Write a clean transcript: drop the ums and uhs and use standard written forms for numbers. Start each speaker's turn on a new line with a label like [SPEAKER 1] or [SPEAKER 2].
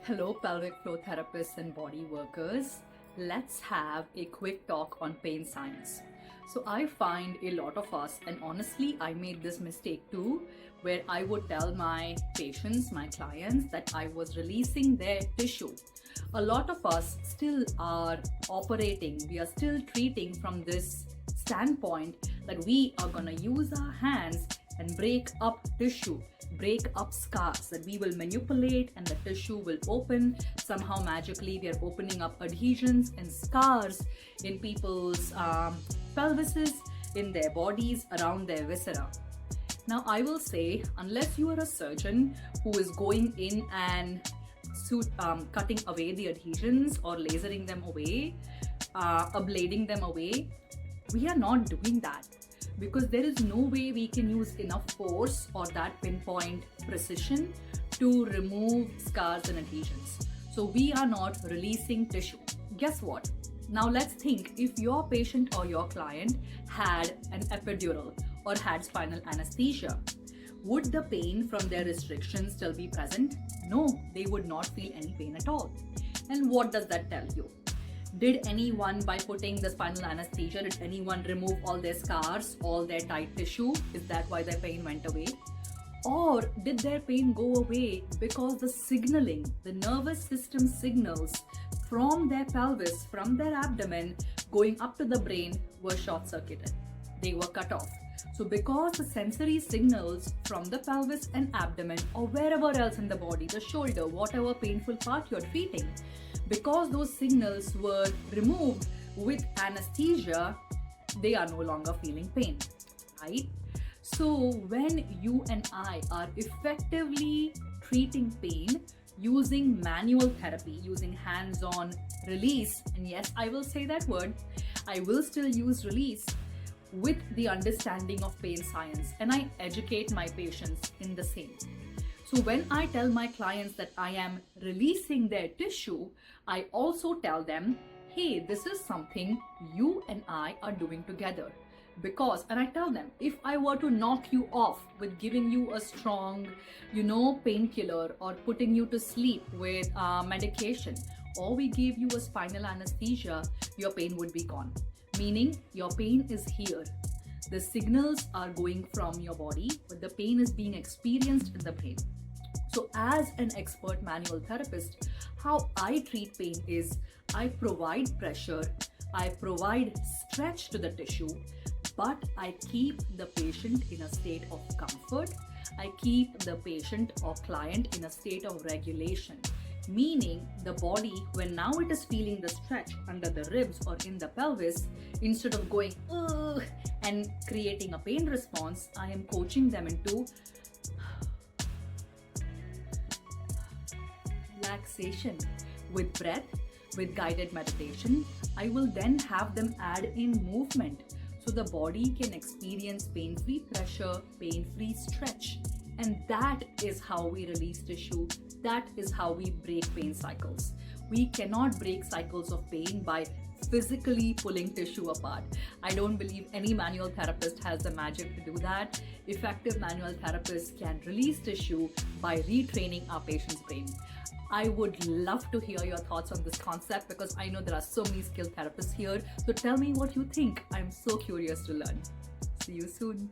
[SPEAKER 1] Hello, pelvic floor therapists and body workers. Let's have a quick talk on pain science. So, I find a lot of us, and honestly, I made this mistake too, where I would tell my patients, my clients, that I was releasing their tissue. A lot of us still are operating, we are still treating from this standpoint that we are going to use our hands and break up tissue, break up scars, that we will manipulate and the tissue will open. Somehow magically we are opening up adhesions and scars in people's pelvises, in their bodies, around their viscera. Now I will say, unless you are a surgeon who is going in and cutting away the adhesions or lasering them away, ablating them away, we are not doing that, because there is no way we can use enough force or that pinpoint precision to remove scars and adhesions. So we are not releasing tissue. Guess what? Now let's think, if your patient or your client had an epidural or had spinal anesthesia, would the pain from their restrictions still be present? No, they would not feel any pain at all. And what does that tell you? Did anyone, by putting the spinal anesthesia, did anyone remove all their scars, all their tight tissue? Is that why their pain went away? Or did their pain go away because the signaling, the nervous system signals from their pelvis, from their abdomen, going up to the brain were short-circuited? They were cut off. So because the sensory signals from the pelvis and abdomen, or wherever else in the body, the shoulder, whatever painful part you're treating, because those signals were removed with anesthesia, they are no longer feeling pain, right? So when you and I are effectively treating pain using manual therapy, using hands-on release, and yes, I will say that word, I will still use release with the understanding of pain science, and I educate my patients in the same. So when I tell my clients that I am releasing their tissue, I also tell them, hey, this is something you and I are doing together. And I tell them, if I were to knock you off with giving you a strong, painkiller, or putting you to sleep with medication, or we gave you a spinal anesthesia, your pain would be gone. Meaning your pain is here. The signals are going from your body, but the pain is being experienced in the brain. So as an expert manual therapist, how I treat pain is I provide pressure, I provide stretch to the tissue, but I keep the patient in a state of comfort. I keep the patient or client in a state of regulation. Meaning the body, when now it is feeling the stretch under the ribs or in the pelvis, instead of going ugh and creating a pain response, I am coaching them into relaxation with breath, with guided meditation. I will then have them add in movement so the body can experience pain-free pressure, pain-free stretch. And that is how we release tissue. That is how we break pain cycles. We cannot break cycles of pain by physically pulling tissue apart. I don't believe any manual therapist has the magic to do that. Effective manual therapists can release tissue by retraining our patient's brain. I would love to hear your thoughts on this concept, because I know there are so many skilled therapists here. So tell me what you think. I'm so curious to learn. See you soon.